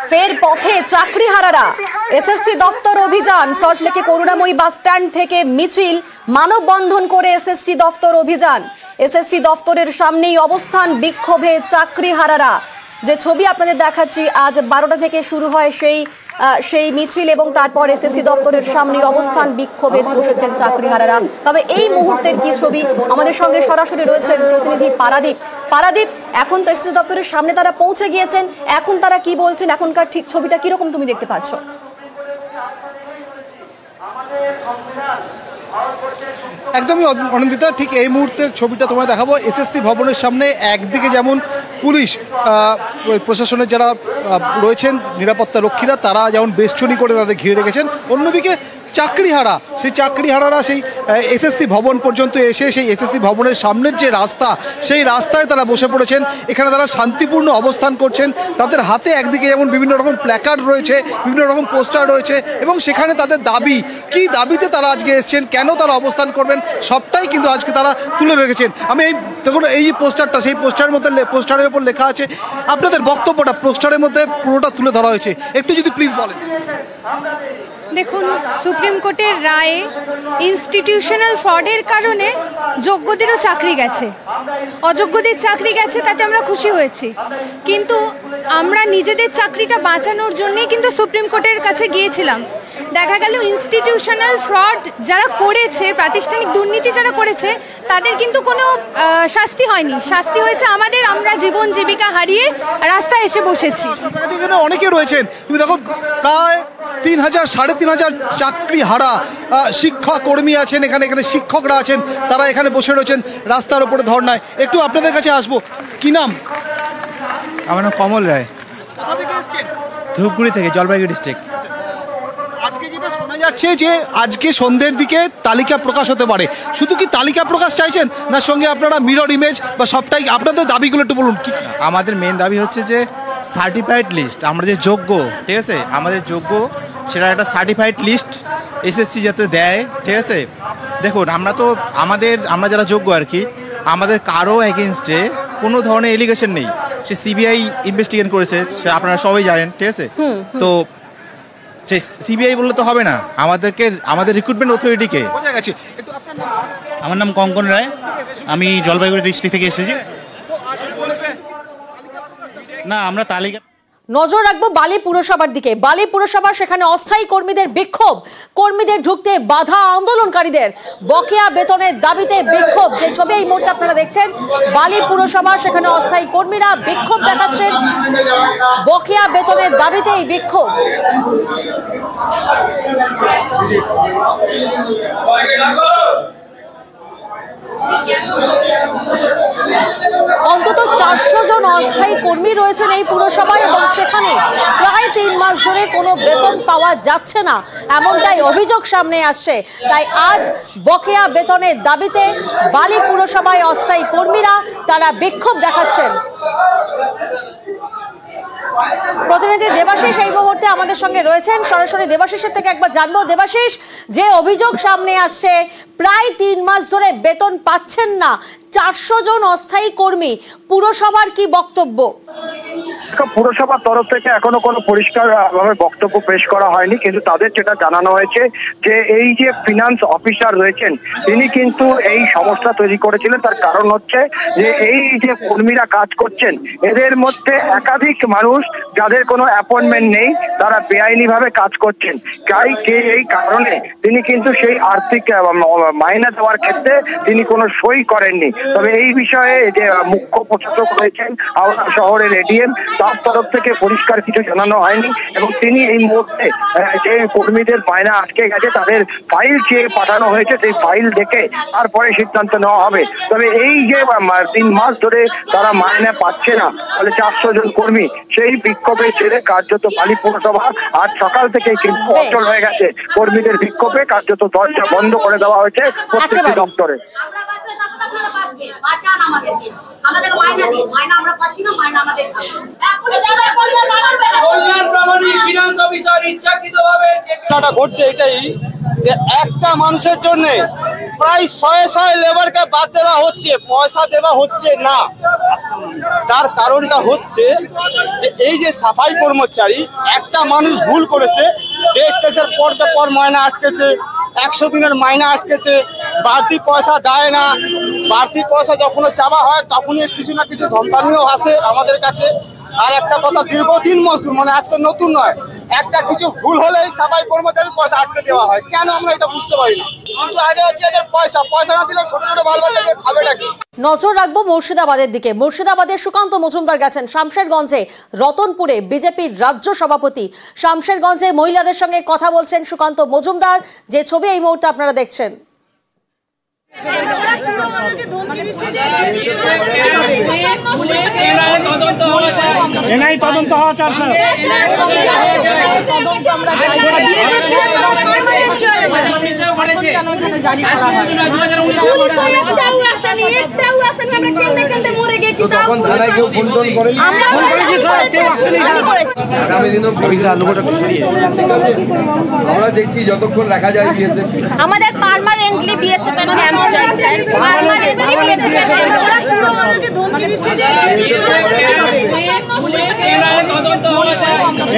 ফের পথে চাকরিহারারা। এসএসসি দফতর অভিযান। সল্টলেকে করুণাময়ী বাস স্ট্যান্ড থেকে মিছিল, মানববন্ধন করে এসএসসি দফতর অভিযান। এসএসসি দফতরের সামনেই অবস্থান, বিক্ষোভে চাকরিহারারা। যে ছবি আপনাদের দেখাচ্ছি, আজ 12টা থেকে শুরু হয় সেই মিছিল এবং তারপর এসএসসি দফতরের সামনে অবস্থান, বিক্ষোভে বসেছেন চাকরিহারারা। তবে এই মুহূর্তের কি ছবি, আমাদের সঙ্গে সরাসরি রয়েছেন প্রতিনিধি পারাদীপ। এখন তো এসএসসি দপ্তরের সামনে তারা পৌঁছে গিয়েছেন, এখন তারা কি বলছেন, এখনকার ঠিক ছবিটা কিরকম তুমি দেখতে পাচ্ছ? একদমই অনন্দিতা, ঠিক এই মুহূর্তের ছবিটা তোমায় দেখাবো। এসএসসি ভবনের সামনে একদিকে যেমন পুলিশ প্রশাসনের যারা রয়েছেন নিরাপত্তা রক্ষীরা, তারা যেমন বেষ্টনী করে তাদের ঘিরে রেখেছেন, অন্যদিকে চাকরিহারারা সেই এসএসসি ভবন পর্যন্ত এসে সেই এসএসসি ভবনের সামনের যে রাস্তা, সেই রাস্তায় তারা বসে পড়েছেন। এখানে তারা শান্তিপূর্ণ অবস্থান করছেন। তাদের হাতে একদিকে যেমন বিভিন্ন রকম প্ল্যাকার্ড রয়েছে, বিভিন্ন রকম পোস্টার রয়েছে এবং সেখানে তাদের দাবি, কি দাবিতে তারা আজকে এসছেন, কেন তারা অবস্থান করবেন, সবটাই কিন্তু আজকে তারা তুলে রেখেছেন। আমি দেখুন এই যে পোস্টারটা, সেই পোস্টারের উপর লেখা আছে আপনাদের বক্তব্যটা, পোস্টারের মধ্যে পুরোটা তুলে ধরা হয়েছে। একটু যদি প্লিজ বলেন। দেখুন, সুপ্রিম কোর্টের রায়ে ইনস্টিটিউশনাল ফ্রডের কারণে যোগ্যদেরও চাকরি গেছে, অযোগ্যদের চাকরি গেছে, তাতে আমরা খুশি হয়েছি। কিন্তু আমরা নিজেদের চাকরিটা বাঁচানোর জন্যই কিন্তু সুপ্রিম কোর্টের কাছে গিয়েছিলাম। দেখা গেল ইনস্টিটিউশনাল ফ্রড যারা করেছে, প্রাতিষ্ঠানিক দুর্নীতি যারা করেছে, তাদের কিন্তু কোনো শাস্তি হয়নি। শাস্তি হয়েছে আমাদের, আমরা জীবন জীবিকা হারিয়ে রাস্তায় এসে বসেছি। এখানে অনেকে রয়েছেন, তুমি দেখো প্রায় 3,000 সাড়ে 3,000 চাকরি হারা শিক্ষা কর্মী আছেন এখানে শিক্ষকরা আছেন, তারা এখানে বসে রয়েছেন রাস্তার উপরে ধর্নায়। একটু আপনাদের কাছে আসবো, কি নাম? আমার নাম কমল রায়। কোথা থেকে এসেছেন? ধূপগুড়ি থেকে, জলপাইগুড়ি ডিস্ট্রিক্ট। আজকে যেটা শোনা যাচ্ছে যে আজকে সন্ধ্যের দিকে তালিকা প্রকাশ হতে পারে, শুধু কি তালিকা প্রকাশ চাইছেন, না সঙ্গে আপনারা মিরর ইমেজ বা সবটাই, আপনাদের দাবিগুলো একটু বলুন। কি আমাদের মেন দাবি হচ্ছে যে সার্টিফাইড লিস্ট, আমরা যে যোগ্য, ঠিক আছে, আমাদের যোগ্য সেটা একটা সার্টিফাইড লিস্ট এসএসসি যাতে দেয়, ঠিক আছে। দেখুন আমরা যারা যোগ্য আর কি, আমাদের কারো এগেনস্টে কোনো ধরনের এলিগেশন নেই। সে সিবিআই ইনভেস্টিগেট করেছে, সে আপনারা সবাই জানেন, ঠিক আছে। তো সিবিআই বললে তো হবে না, আমাদের রিক্রুটমেন্ট অথরিটিকে। আমার নাম কঙ্কন রায়, আমি জলপাইগুড়ি ডিস্ট্রিক্ট থেকে এসেছি। না, আমরা তালিকা নজর রাখবো বালি পুরসভার দিকে। বালি পুরসভা, সেখানে অস্থায়ী কর্মীদের বিক্ষোভ, কর্মীদের ঢুকতে বাধা, আন্দোলনকারীদের বকেয়া বেতনের দাবিতে বিক্ষোভ। যে ছবি এই মুহূর্তে আপনারা দেখছেন, বালি পুরসভা, সেখানে অস্থায়ী কর্মীরা বিক্ষোভ দেখাচ্ছেন, বকেয়া বেতনের দাবিতে এই বিক্ষোভ। অন্তত 400 জন অস্থায়ী কর্মী রয়েছেন এই পুরসভায় এবং সেখানে প্রায় 3 মাস ধরে কোনো বেতন পাওয়া যাচ্ছে না, এমনটাই অভিযোগ সামনে আসছে। তাই আজ বকেয়া বেতনের দাবিতে বালি পুরসভায় অস্থায়ী কর্মীরা তারা বিক্ষোভ দেখাচ্ছেন। প্রতিনিধি দেবাশিস এই মুহূর্তে আমাদের সঙ্গে রয়েছেন, সরাসরি দেবাশিসের থেকে একবার জানবো। দেবাশিস, যে অভিযোগ সামনে আসছে, প্রায় 3 মাস ধরে বেতন পাচ্ছেন না 400 জন অস্থায়ী কর্মী, পুরসভার কি বক্তব্য? পুরসভার তরফ থেকে এখনো কোনো পরিষ্কার ভাবে বক্তব্য পেশ করা হয়নি, কিন্তু তাদের যেটা জানানো হয়েছে যে এই যে ফিনান্স অফিসার রয়েছেন, তিনি কিন্তু এই সমস্যা তৈরি করেছিলেন। তার কারণ হচ্ছে যে এই যে কর্মীরা কাজ করছেন, এদের মধ্যে একাধিক মানুষ যাদের কোনো অ্যাপয়েন্টমেন্ট নেই, তারা বেআইনি ভাবে কাজ করছেন। এই কারণে তিনি কিন্তু সেই আর্থিক মাইনে দেওয়ার ক্ষেত্রে তিনি কোনো সই করেননি। তবে এই বিষয়ে যে মুখ্য প্রশাসক রয়েছেন হাওড়া শহরের এডিএম, তার তরফ থেকে পরিষ্কার কিছু জানানো হয়নি এবং তিনি এই মুহূর্তে যে কর্মীদের মাইনা আটকে গেছে তাদের ফাইল চেয়ে পাঠানো হয়েছে, সেই ফাইল দেখে তারপরে সিদ্ধান্ত নেওয়া হবে। তবে এই যে 3 মাস ধরে তারা মাইনা পাচ্ছে না, ফলে 400 জন কর্মী সেই বিক্ষোভে ছেড়ে কার্যত বালি পুরসভা আজ সকাল থেকে কিন্তু অচল হয়ে গেছে। কর্মীদের বিক্ষোভে কার্যত দরজা বন্ধ করে দেওয়া হয়েছে প্রত্যেকটি দপ্তরে। ঘটছে এটাই যে একটা মানুষের জন্য প্রায় 100 লেবারকে বাদ দেওয়া হচ্ছে, পয়সা দেওয়া হচ্ছে না। তার কারণটা হচ্ছে যে এই যে সাফাই কর্মচারী, একটা মানুষ ভুল করেছে, ডেট কেসের পর মায়না আটকেছে, 100 দিনের মায়না আটকেছে, বাড়তি পয়সা দেয় না। বাড়তি পয়সা যখন চাওয়া হয় তখনই কিছু না কিছু ধমকানিও আসে আমাদের কাছে। আর একটা কথা, দীর্ঘদিন মজদুর, মানে আজকে নতুন নয়, একটা কিছু ভুল হলেই সাফাই কর্মচারীর পয়সা আটকে দেওয়া হয়। কেন আমরা এটা বুঝতে পারি না। কিন্তু আগে হচ্ছে এদের পয়সা না দিলে ছোট ছোট বাল বাচ্চাকে খাবে নাকি। নজর রাখবো মুর্শিদাবাদের দিকে। মুর্শিদাবাদের সুকান্ত মজুমদার গেছেন শামশেরগঞ্জে, রতনপুরে বিজেপির রাজ্য সভাপতি। শামশেরগঞ্জে মহিলাদের সঙ্গে কথা বলছেন সুকান্ত মজুমদার, যে ছবি এই মুহূর্তে আপনারা দেখছেন। তদন্ত হওয়া চারশো আমরা দেখছি যতক্ষণ রাখা যায় আমাদের পার্মানেন্টলি বিএসএফ ক্যাম্প চলছে, পার্মানেন্টলি বিএসএফ ক্যাম্প ওরা পুরো আমাদেরকে ধমকি দিচ্ছে যে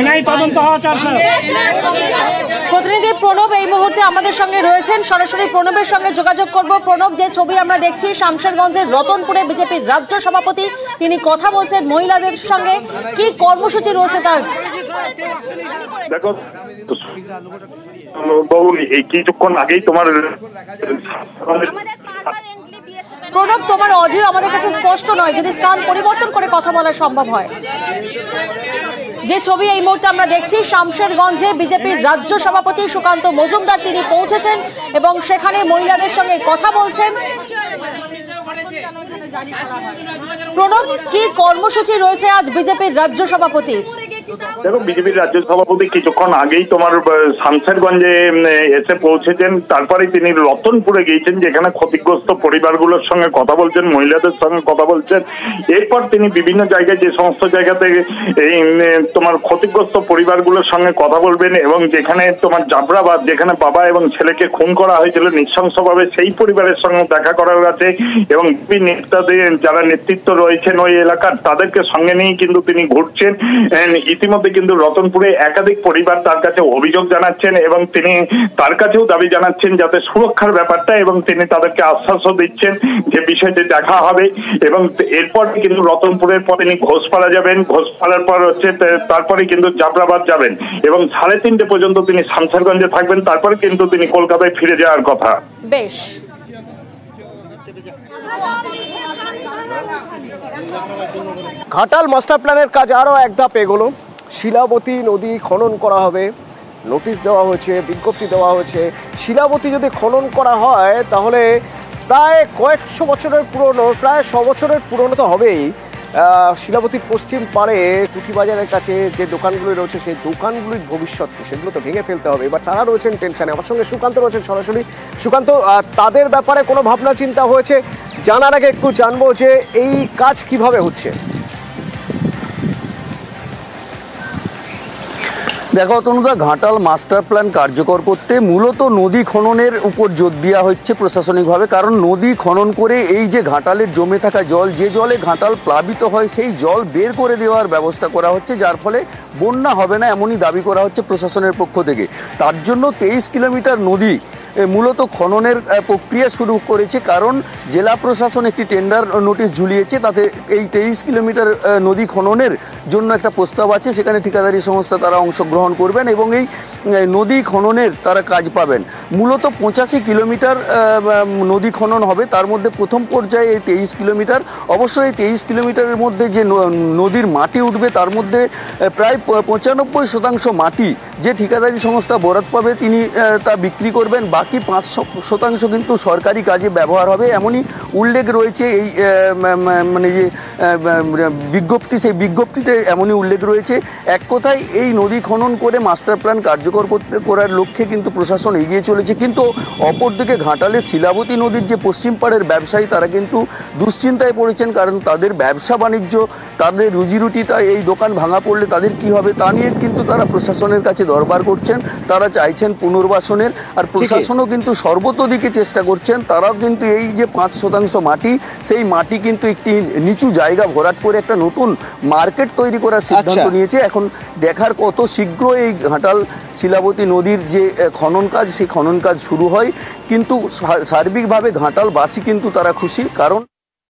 এনআই তদন্ত হওয়া চারশো। প্রতিনিধি প্রণব এই মুহূর্তে আমাদের সঙ্গে রয়েছেন, সরাসরি প্রণবের সঙ্গে যোগাযোগ করব। প্রণব, যে ছবি আমরা দেখছি শামশেরগঞ্জের রতনপুরে বিজেপির রাজ্য সভাপতি, তিনি কথা বলছেন মহিলাদের সঙ্গে, কি কর্মসূচি রয়েছে তার? দেখো বাবু, এই কিছুক্ষণ আগেই তোমার প্রণব, তোমার অডিও আমাদের কাছে স্পষ্ট নয়, যদি স্থান পরিবর্তন করে কথা বলা সম্ভব হয়। যে ছবি এই মুহূর্তে আমরা দেখছি শামশেরগঞ্জে বিজেপির রাজ্য সভাপতি সুকান্ত মজুমদার, তিনি পৌঁছেছেন এবং সেখানে মহিলাদের সঙ্গে কথা বলছেন। প্রণব, কি কর্মসূচি রয়েছে আজ বিজেপির রাজ্য সভাপতির? দেখো, বিজেপির রাজ্য সভাপতি কিছুক্ষণ আগেই তোমার শামশেরগঞ্জে এসে পৌঁছেছেন। তারপরে তিনি রতনপুরে গিয়েছেন, যেখানে ক্ষতিগ্রস্ত পরিবারগুলোর সঙ্গে কথা বলছেন, মহিলাদের সঙ্গে কথা বলছেন। এরপর তিনি বিভিন্ন জায়গায়, যে সমস্ত জায়গাতে এই তোমার ক্ষতিগ্রস্ত পরিবারগুলোর সঙ্গে কথা বলবেন এবং যেখানে তোমার জাবরাবাদ, যেখানে বাবা এবং ছেলেকে খুন করা হয়েছিল নৃশংসভাবে, সেই পরিবারের সঙ্গে দেখা করার আছে এবং নেতাদের যারা নেতৃত্ব রয়েছেন ওই এলাকার, তাদেরকে সঙ্গে নিয়ে কিন্তু তিনি ঘুরছেন। ইতিমধ্যে কিন্তু রতনপুরে একাধিক পরিবার তার কাছে অভিযোগ জানাচ্ছেন এবং তিনি তার কাছেও দাবি জানাচ্ছেন যাতে সুরক্ষার ব্যাপারটা, এবং তিনি তাদেরকে আশ্বাসও দিচ্ছেন যে বিষয়টি দেখা হবে। এবং এরপর কিন্তু রতনপুরের পর তিনি ঘোষপাড়া যাবেন, ঘোষপাড়ার পর হচ্ছে তারপরে কিন্তু জাবরাবাদ যাবেন এবং 3:30 পর্যন্ত তিনি শামশেরগঞ্জে থাকবেন। তারপরে কিন্তু তিনি কলকাতায় ফিরে যাওয়ার কথা। বেশ, ঘাটাল মাস্টার প্ল্যানের কাজ আরও এক ধাপ এগোলো। শিলাবতী নদী খনন করা হবে, নোটিশ দেওয়া হয়েছে, বিজ্ঞপ্তি দেওয়া হয়েছে। শিলাবতী যদি খনন করা হয় তাহলে প্রায় কয়েকশো বছরের পুরনো, প্রায় 100 বছরের পুরনো তো হবেই। শিলাবতীর পশ্চিম পাড়ে কুঠিবাজারের কাছে যে দোকানগুলি রয়েছে, সেই দোকানগুলির ভবিষ্যৎ সেগুলো তো ভেঙে ফেলতে হবে। এবার তারা রয়েছেন টেনশনে। আমার সঙ্গে সুকান্ত রয়েছেন সরাসরি। সুকান্ত, তাদের ব্যাপারে কোনো ভাবনা চিন্তা হয়েছে? জানার আগে একটু জানবো যে এই কাজ কিভাবে হচ্ছে। দেখো তনুদা, ঘাটাল মাস্টার প্ল্যান কার্যকর করতে মূলত নদী খননের উপর জোর দেওয়া হচ্ছে প্রশাসনিকভাবে। কারণ নদী খনন করে এই যে ঘাটালের জমে থাকা জল, যে জলে ঘাটাল প্লাবিত হয়, সেই জল বের করে দেওয়ার ব্যবস্থা করা হচ্ছে, যার ফলে বন্যা হবে না, এমনই দাবি করা হচ্ছে প্রশাসনের পক্ষ থেকে। তার জন্য 23 কিলোমিটার নদী মূলত খননের প্রক্রিয়া শুরু করেছে। কারণ জেলা প্রশাসন একটি টেন্ডার নোটিশ ঝুলিয়েছে, তাতে এই 23 কিলোমিটার নদী খননের জন্য একটা প্রস্তাব আছে। সেখানে ঠিকাদারি সংস্থা তারা অংশগ্রহণ করবেন এবং এই নদী খননের তারা কাজ পাবেন। মূলত 85 কিলোমিটার নদী খনন হবে, তার মধ্যে প্রথম পর্যায়ে এই 23 কিলোমিটার। অবশ্যই এই 23 কিলোমিটারের মধ্যে যে নদীর মাটি উঠবে, তার মধ্যে প্রায় 95% মাটি যে ঠিকাদারি সংস্থা বরাদ পাবে তিনি তা বিক্রি করবেন। বাকি 5% কিন্তু সরকারি কাজে ব্যবহার হবে, এমনই উল্লেখ রয়েছে এই মানে যে বিজ্ঞপ্তি, সেই বিজ্ঞপ্তিতে এমনই উল্লেখ রয়েছে। এক কথায় এই নদী খনন করে মাস্টার প্ল্যান কার্যকর করার লক্ষ্যে কিন্তু প্রশাসন এগিয়ে চলেছে। কিন্তু অপরদিকে ঘাটালের শিলাবতী নদীর যে পশ্চিম পাড়ের ব্যবসায়ী, তারা কিন্তু দুশ্চিন্তায় পড়েছেন। কারণ তাদের ব্যবসা বাণিজ্য, তাদের রুজিরুটি, তাই এই দোকান ভাঙা পড়লে তাদের কি হবে তা নিয়ে কিন্তু তারা প্রশাসনের কাছে দরবার করছেন। তারা চাইছেন পুনর্বাসনের। আর প্রশাসন প্রশাসনও কিন্তু সর্বতোদিকে চেষ্টা করছেন। তারাও কিন্তু এই যে 5% মাটি, সেই মাটি কিন্তু একটি নিচু জায়গা ভরাট করে একটা নতুন মার্কেট তৈরি করার সিদ্ধান্ত নিয়েছে। এখন দেখার কত শীঘ্র এই ঘাটাল শিলাবতী নদীর যে খনন কাজ, সেই খনন কাজ শুরু হয়। কিন্তু সার্বিকভাবে ঘাটালবাসী কিন্তু তারা খুশি, কারণ